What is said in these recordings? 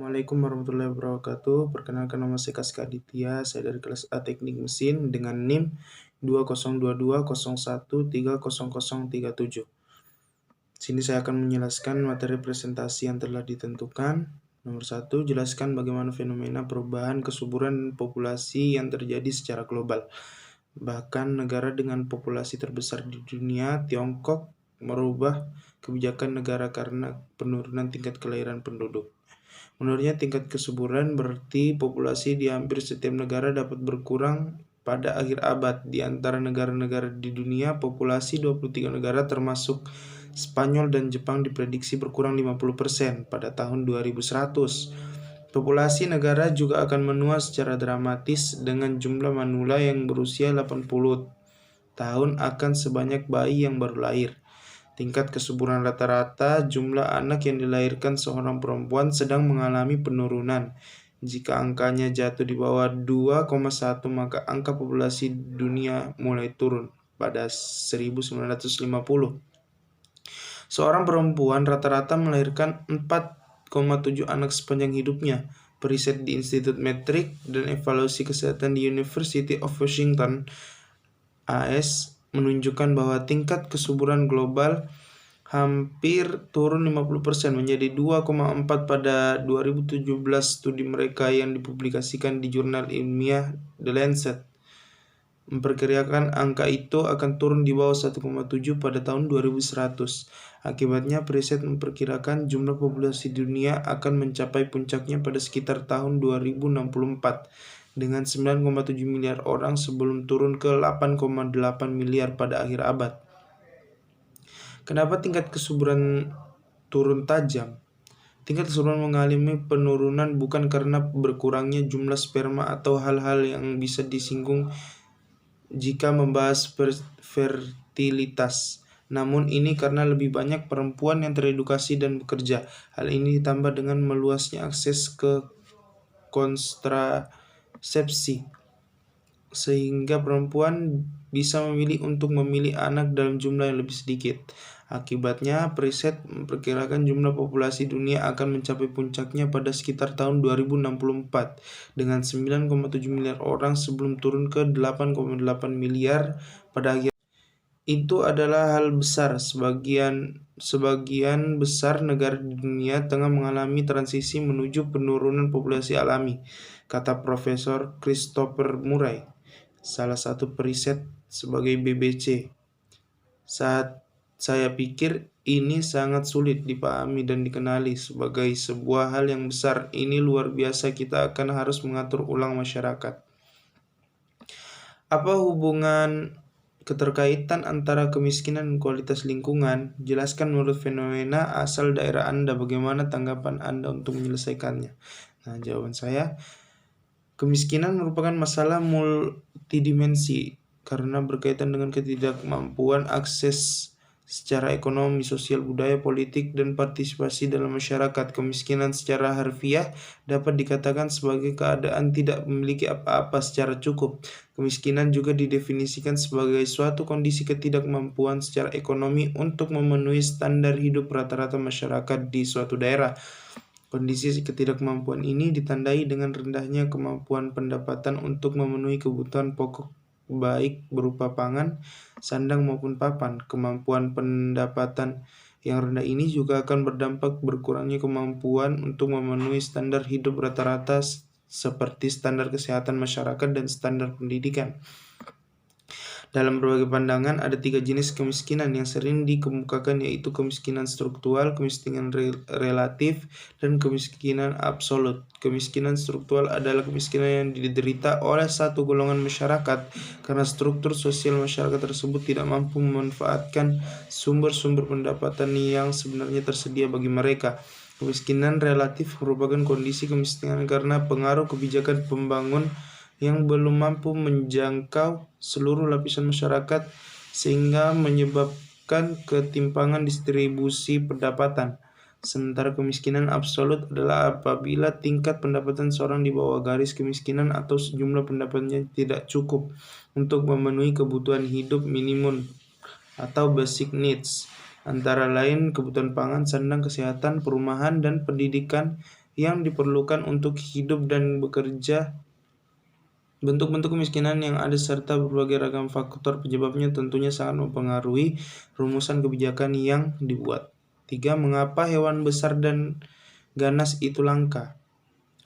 Assalamualaikum warahmatullahi wabarakatuh. Perkenalkan nama saya Kaska Aditya. Saya dari kelas A Teknik Mesin dengan NIM 202201300037. Sini saya akan menjelaskan materi presentasi yang telah ditentukan. Nomor 1, jelaskan bagaimana fenomena perubahan kesuburan populasi yang terjadi secara global. Bahkan negara dengan populasi terbesar di dunia, Tiongkok, merubah kebijakan negara karena penurunan tingkat kelahiran penduduk. Menurutnya, tingkat kesuburan berarti populasi di hampir setiap negara dapat berkurang pada akhir abad. Di antara negara-negara di dunia, populasi 23 negara termasuk Spanyol dan Jepang diprediksi berkurang 50% pada tahun 2100. Populasi negara juga akan menua secara dramatis dengan jumlah manula yang berusia 80 tahun akan sebanyak bayi yang baru lahir. Tingkat kesuburan rata-rata jumlah anak yang dilahirkan seorang perempuan sedang mengalami penurunan. Jika angkanya jatuh di bawah 2,1, maka angka populasi dunia mulai turun pada 1950. Seorang perempuan rata-rata melahirkan 4,7 anak sepanjang hidupnya. Periset di Institut Metrik dan Evaluasi Kesehatan di University of Washington, AS, menunjukkan bahwa tingkat kesuburan global hampir turun 50% menjadi 2,4 pada 2017. Studi mereka yang dipublikasikan di jurnal ilmiah The Lancet memperkirakan angka itu akan turun di bawah 1,7 pada tahun 2100. Akibatnya, periset memperkirakan jumlah populasi dunia akan mencapai puncaknya pada sekitar tahun 2064 dengan 9,7 miliar orang sebelum turun ke 8,8 miliar pada akhir abad. Kenapa tingkat kesuburan turun tajam? Tingkat kesuburan mengalami penurunan bukan karena berkurangnya jumlah sperma atau hal-hal yang bisa disinggung jika membahas fertilitas. Namun ini karena lebih banyak perempuan yang teredukasi dan bekerja. Hal ini ditambah dengan meluasnya akses ke kontrasepsi, sehingga perempuan bisa memilih untuk memilih anak dalam jumlah yang lebih sedikit. Akibatnya, periset memperkirakan jumlah populasi dunia akan mencapai puncaknya pada sekitar tahun 2064 dengan 9,7 miliar orang sebelum turun ke 8,8 miliar pada akhir. Itu adalah hal besar. Sebagian besar negara di dunia tengah mengalami transisi menuju penurunan populasi alami, kata Profesor Christopher Murray, salah satu periset sebagai BBC. Saya pikir ini sangat sulit dipahami dan dikenali sebagai sebuah hal yang besar. Ini luar biasa, kita akan harus mengatur ulang masyarakat. Apa hubungan keterkaitan antara kemiskinan dan kualitas lingkungan? Jelaskan menurut fenomena asal daerah Anda, bagaimana tanggapan Anda untuk menyelesaikannya? Nah, jawaban saya, kemiskinan merupakan masalah multidimensi karena berkaitan dengan ketidakmampuan akses secara ekonomi, sosial, budaya, politik, dan partisipasi dalam masyarakat. Kemiskinan secara harfiah dapat dikatakan sebagai keadaan tidak memiliki apa-apa secara cukup. Kemiskinan juga didefinisikan sebagai suatu kondisi ketidakmampuan secara ekonomi untuk memenuhi standar hidup rata-rata masyarakat di suatu daerah. Kondisi ketidakmampuan ini ditandai dengan rendahnya kemampuan pendapatan untuk memenuhi kebutuhan pokok baik berupa pangan, sandang maupun papan. Kemampuan pendapatan yang rendah ini juga akan berdampak berkurangnya kemampuan untuk memenuhi standar hidup rata-rata seperti standar kesehatan masyarakat dan standar pendidikan. Dalam berbagai pandangan, ada 3 jenis kemiskinan yang sering dikemukakan, yaitu kemiskinan struktural, kemiskinan relatif, dan kemiskinan absolut. Kemiskinan struktural adalah kemiskinan yang diderita oleh satu golongan masyarakat karena struktur sosial masyarakat tersebut tidak mampu memanfaatkan sumber-sumber pendapatan yang sebenarnya tersedia bagi mereka. Kemiskinan relatif merupakan kondisi kemiskinan karena pengaruh kebijakan pembangun yang belum mampu menjangkau seluruh lapisan masyarakat sehingga menyebabkan ketimpangan distribusi pendapatan. Sementara kemiskinan absolut adalah apabila tingkat pendapatan seorang di bawah garis kemiskinan atau sejumlah pendapatannya tidak cukup untuk memenuhi kebutuhan hidup minimum atau basic needs, antara lain kebutuhan pangan, sandang, kesehatan, perumahan, dan pendidikan yang diperlukan untuk hidup dan bekerja. Bentuk-bentuk kemiskinan yang ada serta berbagai ragam faktor penyebabnya tentunya sangat mempengaruhi rumusan kebijakan yang dibuat. 3. Mengapa hewan besar dan ganas itu langka?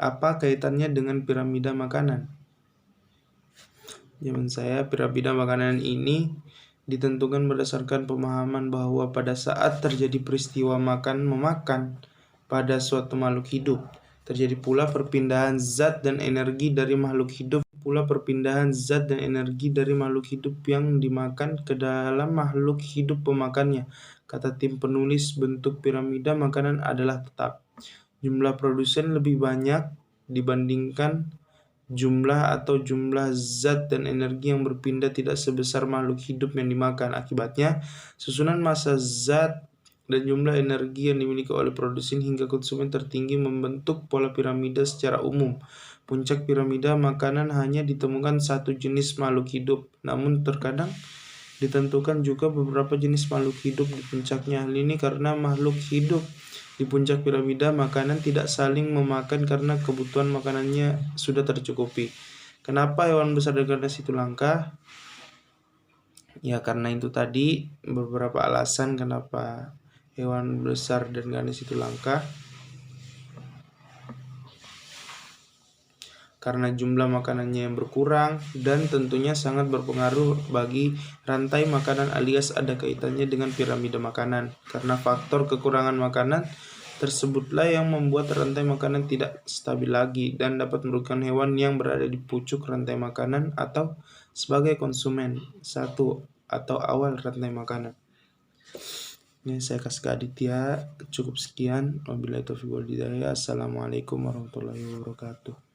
Apa kaitannya dengan piramida makanan? Zaman saya, piramida makanan ini ditentukan berdasarkan pemahaman bahwa pada saat terjadi peristiwa makan-memakan pada suatu makhluk hidup, terjadi pula perpindahan zat dan energi dari makhluk hidup yang dimakan ke dalam makhluk hidup pemakannya. Kata tim penulis, bentuk piramida makanan adalah tetap. Jumlah produsen lebih banyak dibandingkan jumlah zat dan energi yang berpindah tidak sebesar makhluk hidup yang dimakan. Akibatnya, susunan massa zat dan jumlah energi yang dimiliki oleh produsen hingga konsumen tertinggi membentuk pola piramida secara umum. Puncak piramida makanan hanya ditemukan satu jenis makhluk hidup, namun terkadang ditentukan juga beberapa jenis makhluk hidup di puncaknya. Hal ini karena makhluk hidup di puncak piramida makanan tidak saling memakan karena kebutuhan makanannya sudah tercukupi. Kenapa hewan besar dan ganas itu langka? Ya karena itu tadi beberapa alasan kenapa hewan besar dan ganas itu langka. Karena jumlah makanannya yang berkurang dan tentunya sangat berpengaruh bagi rantai makanan alias ada kaitannya dengan piramida makanan. Karena faktor kekurangan makanan tersebutlah yang membuat rantai makanan tidak stabil lagi dan dapat merugikan hewan yang berada di pucuk rantai makanan atau sebagai konsumen satu atau awal rantai makanan. Ini saya kasih ke Aditya. Cukup sekian. Wabillahi taufiq wal hidayah. Assalamualaikum warahmatullahi wabarakatuh.